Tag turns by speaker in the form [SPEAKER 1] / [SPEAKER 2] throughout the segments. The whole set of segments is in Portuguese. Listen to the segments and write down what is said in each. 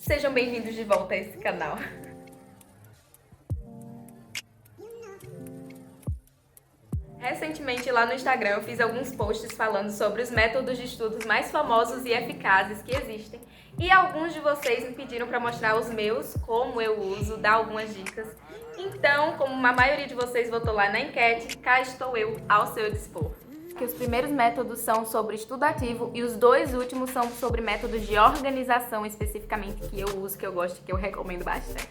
[SPEAKER 1] Sejam bem-vindos de volta a esse canal. Recentemente lá no Instagram eu fiz alguns posts falando sobre os métodos de estudos mais famosos e eficazes que existem e alguns de vocês me pediram para mostrar os meus, como eu uso, dar algumas dicas. Então, como a maioria de vocês votou lá na enquete, cá estou eu ao seu dispor. Que os primeiros métodos são sobre estudo ativo e os dois últimos são sobre métodos de organização especificamente que eu uso, que eu gosto e que eu recomendo bastante.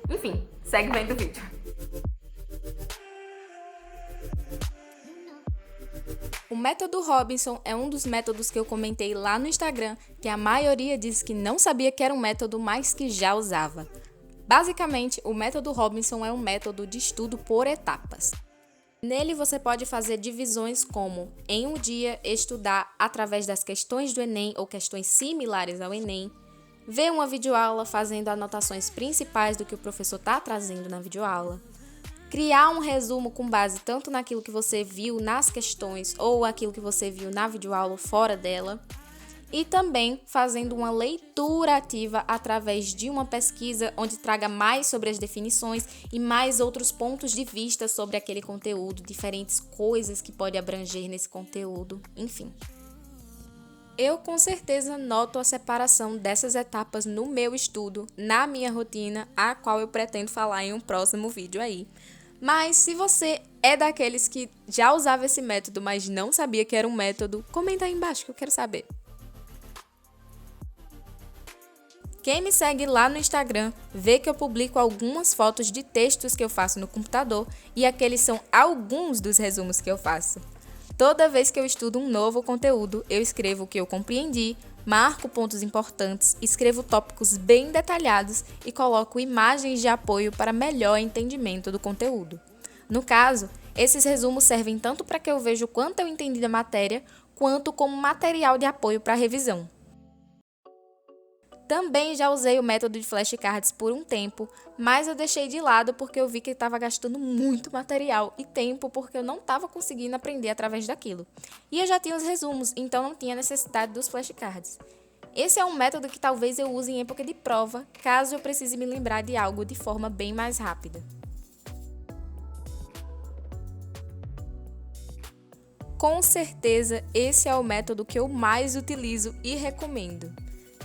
[SPEAKER 1] Enfim, segue vendo o vídeo.
[SPEAKER 2] O método Robinson é um dos métodos que eu comentei lá no Instagram, que a maioria disse que não sabia que era um método, mas que já usava. Basicamente, o método Robinson é um método de estudo por etapas. Nele você pode fazer divisões como, em um dia, estudar através das questões do Enem ou questões similares ao Enem, ver uma videoaula fazendo anotações principais do que o professor está trazendo na videoaula, criar um resumo com base tanto naquilo que você viu nas questões ou aquilo que você viu na videoaula fora dela, e também fazendo uma leitura ativa através de uma pesquisa onde traga mais sobre as definições e mais outros pontos de vista sobre aquele conteúdo, diferentes coisas que pode abranger nesse conteúdo, enfim. Eu com certeza noto a separação dessas etapas no meu estudo, na minha rotina, a qual eu pretendo falar em um próximo vídeo aí. Mas se você é daqueles que já usava esse método, mas não sabia que era um método, comenta aí embaixo que eu quero saber. Quem me segue lá no Instagram vê que eu publico algumas fotos de textos que eu faço no computador e aqueles são alguns dos resumos que eu faço. Toda vez que eu estudo um novo conteúdo, eu escrevo o que eu compreendi, marco pontos importantes, escrevo tópicos bem detalhados e coloco imagens de apoio para melhor entendimento do conteúdo. No caso, esses resumos servem tanto para que eu veja o quanto eu entendi da matéria, quanto como material de apoio para a revisão. Também já usei o método de flashcards por um tempo, mas eu deixei de lado porque eu vi que estava gastando muito material e tempo porque eu não estava conseguindo aprender através daquilo. E eu já tinha os resumos, então não tinha necessidade dos flashcards. Esse é um método que talvez eu use em época de prova, caso eu precise me lembrar de algo de forma bem mais rápida. Com certeza, esse é o método que eu mais utilizo e recomendo.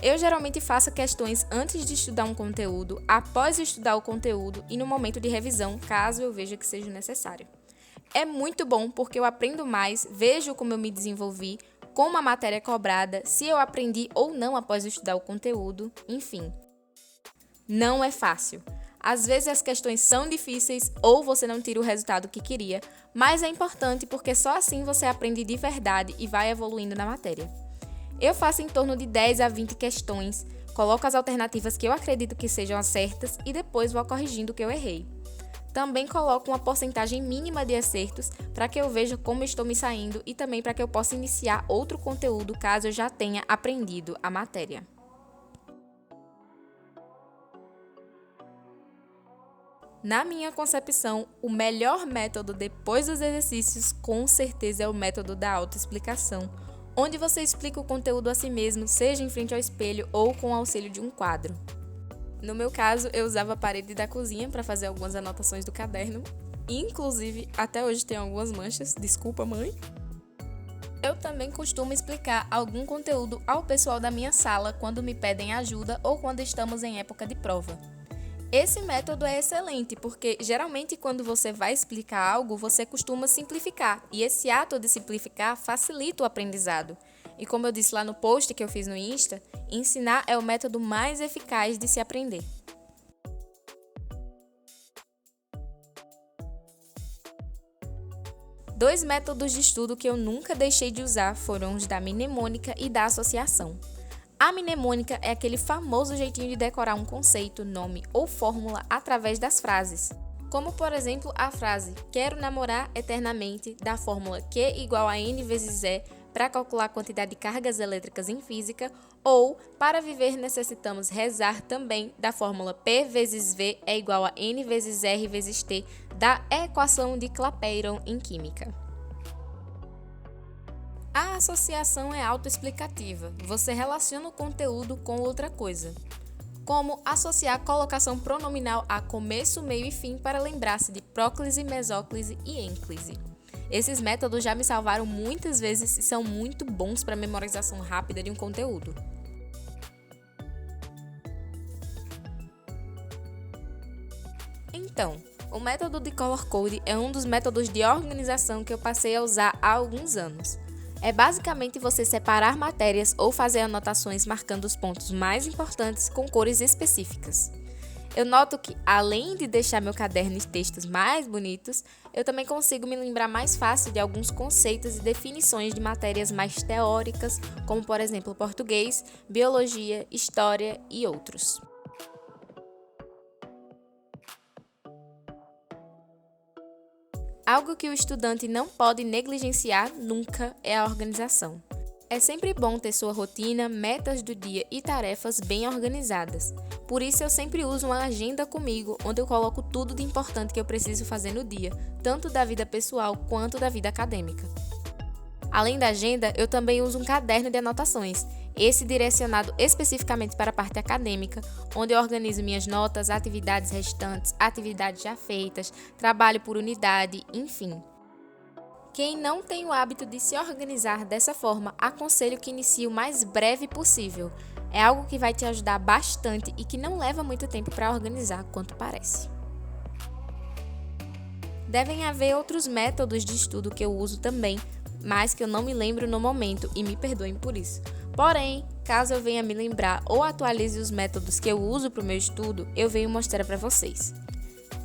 [SPEAKER 2] Eu geralmente faço questões antes de estudar um conteúdo, após estudar o conteúdo e no momento de revisão, caso eu veja que seja necessário. É muito bom porque eu aprendo mais, vejo como eu me desenvolvi, como a matéria é cobrada, se eu aprendi ou não após estudar o conteúdo, enfim. Não é fácil. Às vezes as questões são difíceis ou você não tira o resultado que queria, mas é importante porque só assim você aprende de verdade e vai evoluindo na matéria. Eu faço em torno de 10 a 20 questões, coloco as alternativas que eu acredito que sejam as certas e depois vou corrigindo o que eu errei. Também coloco uma porcentagem mínima de acertos para que eu veja como estou me saindo e também para que eu possa iniciar outro conteúdo caso eu já tenha aprendido a matéria. Na minha concepção, o melhor método depois dos exercícios com certeza é o método da autoexplicação, onde você explica o conteúdo a si mesmo, seja em frente ao espelho ou com o auxílio de um quadro. No meu caso, eu usava a parede da cozinha para fazer algumas anotações do caderno, inclusive até hoje tem algumas manchas, desculpa mãe. Eu também costumo explicar algum conteúdo ao pessoal da minha sala quando me pedem ajuda ou quando estamos em época de prova. Esse método é excelente porque, geralmente, quando você vai explicar algo, você costuma simplificar. E esse ato de simplificar facilita o aprendizado. E como eu disse lá no post que eu fiz no Insta, ensinar é o método mais eficaz de se aprender. Dois métodos de estudo que eu nunca deixei de usar foram os da mnemônica e da associação. A mnemônica é aquele famoso jeitinho de decorar um conceito, nome ou fórmula através das frases. Como, por exemplo, a frase "quero namorar eternamente" da fórmula Q igual a N vezes E para calcular a quantidade de cargas elétricas em física, ou "para viver necessitamos rezar" também da fórmula P vezes V é igual a N vezes R vezes T da equação de Clapeyron em química. A associação é autoexplicativa. Você relaciona o conteúdo com outra coisa. como associar colocação pronominal a começo, meio e fim para lembrar-se de próclise, mesóclise e ênclise. Esses métodos já me salvaram muitas vezes e são muito bons para a memorização rápida de um conteúdo. Então, o método de Color Code é um dos métodos de organização que eu passei a usar há alguns anos. É basicamente você separar matérias ou fazer anotações marcando os pontos mais importantes com cores específicas. Eu noto que, além de deixar meu caderno e textos mais bonitos, eu também consigo me lembrar mais fácil de alguns conceitos e definições de matérias mais teóricas, como por exemplo português, biologia, história e outros. Algo que o estudante não pode negligenciar nunca é a organização. É sempre bom ter sua rotina, metas do dia e tarefas bem organizadas. Por isso eu sempre uso uma agenda comigo, onde eu coloco tudo de importante que eu preciso fazer no dia, tanto da vida pessoal quanto da vida acadêmica. Além da agenda, eu também uso um caderno de anotações, esse direcionado especificamente para a parte acadêmica, onde eu organizo minhas notas, atividades restantes, atividades já feitas, trabalho por unidade, enfim. Quem não tem o hábito de se organizar dessa forma, aconselho que inicie o mais breve possível. É algo que vai te ajudar bastante e que não leva muito tempo para organizar quanto parece. Devem haver outros métodos de estudo que eu uso também, mas que eu não me lembro no momento e me perdoem por isso. Porém, caso eu venha me lembrar ou atualize os métodos que eu uso para o meu estudo, eu venho mostrar para vocês.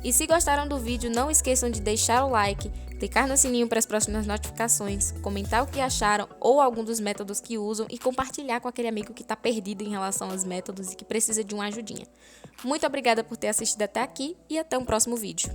[SPEAKER 2] E se gostaram do vídeo, não esqueçam de deixar o like, clicar no sininho para as próximas notificações, comentar o que acharam ou algum dos métodos que usam e compartilhar com aquele amigo que está perdido em relação aos métodos e que precisa de uma ajudinha. Muito obrigada por ter assistido até aqui e até um próximo vídeo.